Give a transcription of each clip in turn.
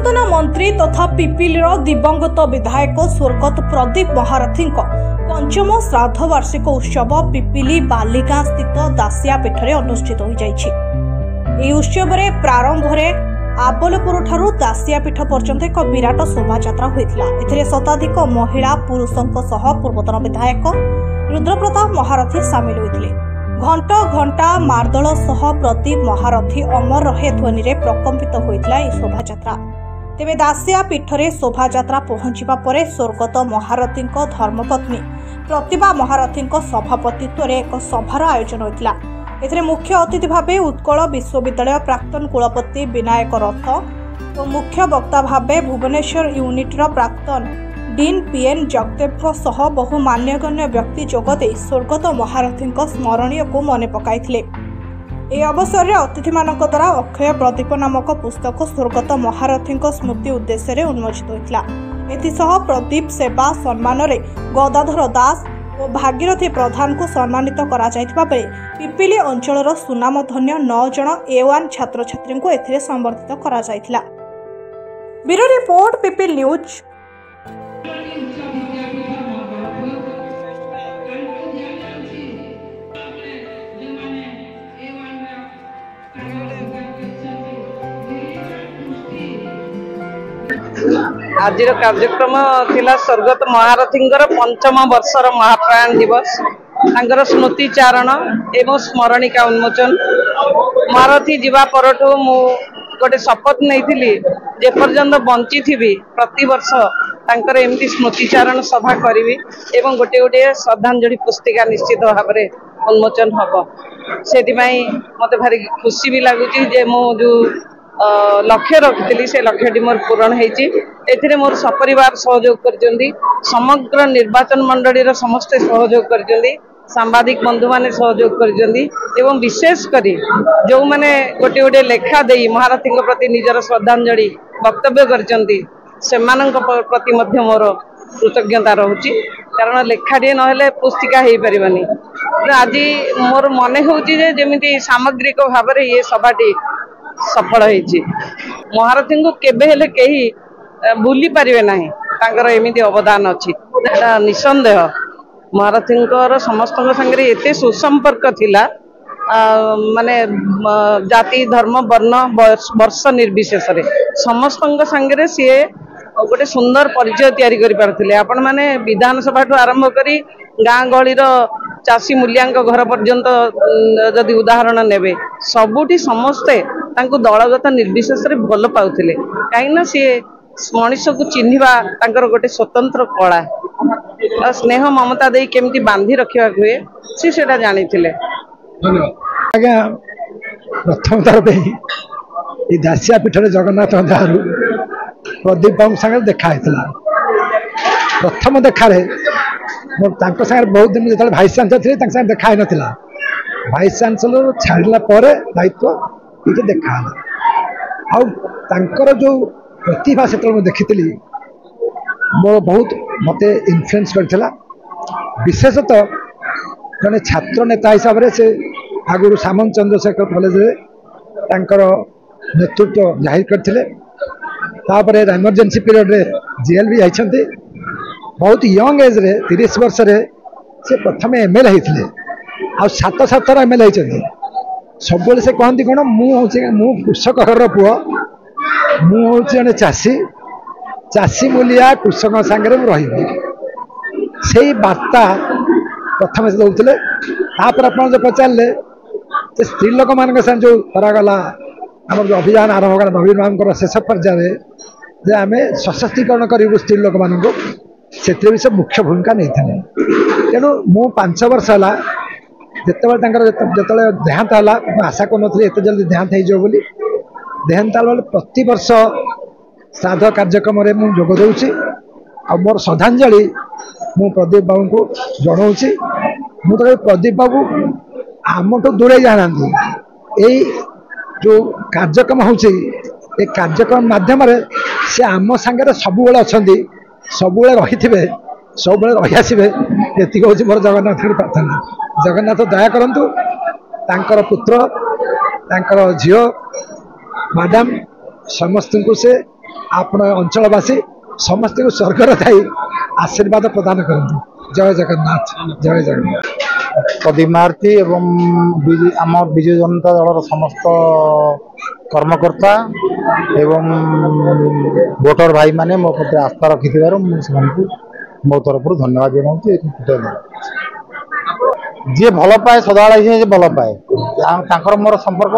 पूर्वतन मंत्री तथा पिपिलिर दिवंगत विधायक स्वर्गत प्रदीप महारथी पंचम श्राद्ध वार्षिक उत्सव पिपिली बालिका स्थित दासिया पीठ में अनुष्ठित हो जाइछि। उत्सव प्रारंभ आबलपुर ठारू दासिया पीठ पर्यंत एक विराट शोभायात्रा होइतिला। एथिरे शताधिक महिला पुरुषों सह पूर्वतन विधायक रुद्रप्रताप महारथी सामिल होइतिले। घंटा घंटा मार्दल सह प्रदीप महारथी अमर रहे ध्वनि रे प्रकंपित होइतिला ए शोभायात्रा। तेबे दासिया पीठरे शोभायात्रा पहुंचीबा परे स्वर्गत महारथी धर्मपत्नी प्रतिभा महारथी सभापतित्व रे एक सभार आयोजन होइतिला। एथिरे मुख्य अतिथि भावे उत्कल विश्वविद्यालय प्राक्तन कुलपति विनायक रथ और मुख्य वक्ता भावे भुवनेश्वर यूनिटर प्राक्तन डीन पीएन जगदेव सह बहु मान्यगण्य व्यक्ति जोगदे स्वर्गत महारथी स्मरणीय को मन पकाइथिले। ए अवसर में अतिथि मानक द्वारा अक्षय प्रदीप नामक पुस्तक स्वर्गत महारथी स्मृति उद्देश्य उन्मोचित होइतिला। एथिसह प्रदीप सेवा सम्मान रे गदाधर दास और भागीरथी प्रधान को सम्मानित करा जायतिबा बेले पिपिली अंचलर सुनामधन्य 9 जन A1 छात्र छात्री को एथिरे संबर्धित करा जायतिला। ब्यूरो रिपोर्ट पिपिल न्यूज। आज कार्यक्रम थिला स्वर्गत महारथी पंचम वर्षर महाप्रयाण दिवस स्मृतिचारण एवं स्मरणिका उन्मोचन। महारथी जीवा परठू मु गोटे शपथ नहीं जेपर्यंत बंची थी प्रति वर्ष तांकर एमती स्मृतिचारण सभा करी एवं गोटे गोटे श्रद्धांजलि पुस्तिका निश्चित भाव में उन्मोचन हम से मत भारी खुशी भी लगुच मो जो लक्ष्य रखी से लक्ष्यटी मोर पूरण होती। मोर सपरिवार सहयोग कर समग्र निर्वाचन मंडली समस्ते सहयोग कर सांबादिक बंधु माने सहयोग कर विशेषकर जो मैंने गोटे गोटे लेखा दे महारथी प्रति निजर श्रद्धांजलि वक्तव्य कर प्रति मोर कृतज्ञता रोची कारण लेखाटी ना पुस्तिका हो पारनी। आज मोर मन होमी सामग्रिक भाव में ये सभाटी सफल होती। महारथी को केबे कहीं भूली पारे ना एमती अवदान अच्छी निसंदेह। महारथी समस्त संगे एते सुसंपर्क थिला माने जाति धर्म वर्ण वर्ष निर्विशेष समस्त संगे सी गोटे सुंदर परिचय तैयारी करि पारथिले। आपण माने विधानसभा ठू आरंभ करी गाँ गहली चाषी मूल्यांक घर पर्यंत जदि उदाहरण नेबे सबुठी समस्ते तांको दलगत निर्विशेष भल पाउथिले कहीं सी मनीष को चिन्हवा तांकर गोटे स्वतंत्र कला स्नेह ममता दे केमती बांधी रखा हुए सी सेटा जानी थिले। आज्ञा प्रथम थर पे दासिया पीठ जगन्नाथ दारू प्रदीप बाबू सागर देखा प्रथम देखार बहुत दिन जो भाइस चांसलर थे देखा नाला भाइस चांसलर छाड़ा दायित्व ये देखा आर जो प्रतिभा से देखी मोर बहुत मत इन्फ्लुएंस करथिला। विशेषतः जड़े छात्र नेता हिसाब से आगुरी सामंत चंद्रशेखर कॉलेज नेतृत्व जाहिर करथिले। तापर इमरजेंसी पीरियड रे जेल भी जाइछन्ते। बहुत यंग एज रे 30 वर्ष रे से प्रथम एमएलए होते आ 7 थर एमएलए होते। सब से कहती कौन मु कृषक घर पुओ मुझे जड़े चाषी चाषी मूलिया कृषक सागर रही से बार्ता प्रथम से दौले। तापर आप जो पचारे स्त्री लोक मान जो करागला आम जो अभियान आरंभ कला नवीन बाबू शेष पर्याय जे आम सशक्तिकरण करूँ स्त्री लोक मान से भी से मुख्य भूमिका नहीं थे। तेणु मु 5 वर्ष है जो देहांत है आशा कर एत जल्दी देहांत हो देहांत बेले प्रति वर्ष श्राद्ध कार्यक्रम में जोग दूसरी आ मोर श्रद्धांजलि मु प्रदीप बाबू को जनाऊँगी। मुझे प्रदीप बाबू आमठू दूरे जाना यही जो कार्यक्रम हो कार्यक्रम माध्यम से आम सांगे सब अच्छा सब रही थे सब रही आसवे ये हूँ मोर जगन्नाथ प्रार्थना। जगन्नाथ दया करंतु तांकर पुत्र तांकर झील मैडम समस्त को से आपण अंचलवासी समस्त को स्वर्गर थाई आशीर्वाद प्रदान करते। जय जगन्नाथ जय जगन्नाथ। पदिमार्थी एवं आम विजु जनता दल समस्त कर्मकर्ता एवं भोटर भाई माने मो प्रति आस्था रखि मो तरफ धन्यवाद जनाऊँ। जी भल पाए सदाबले भल पाए मोर संपर्क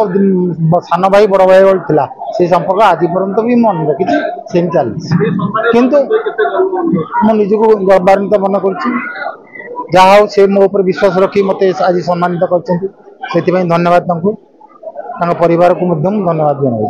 सान भाई बड़ भाई था से संपर्क आज पर्यंत भी मन रखी से चली किंतु मो निजक गर्वान्वित मन कर से मो ऊपर विश्वास रखी मत आज सम्मानित कर धन्यवाद परिवार को धन्यवाद जनाऊँ।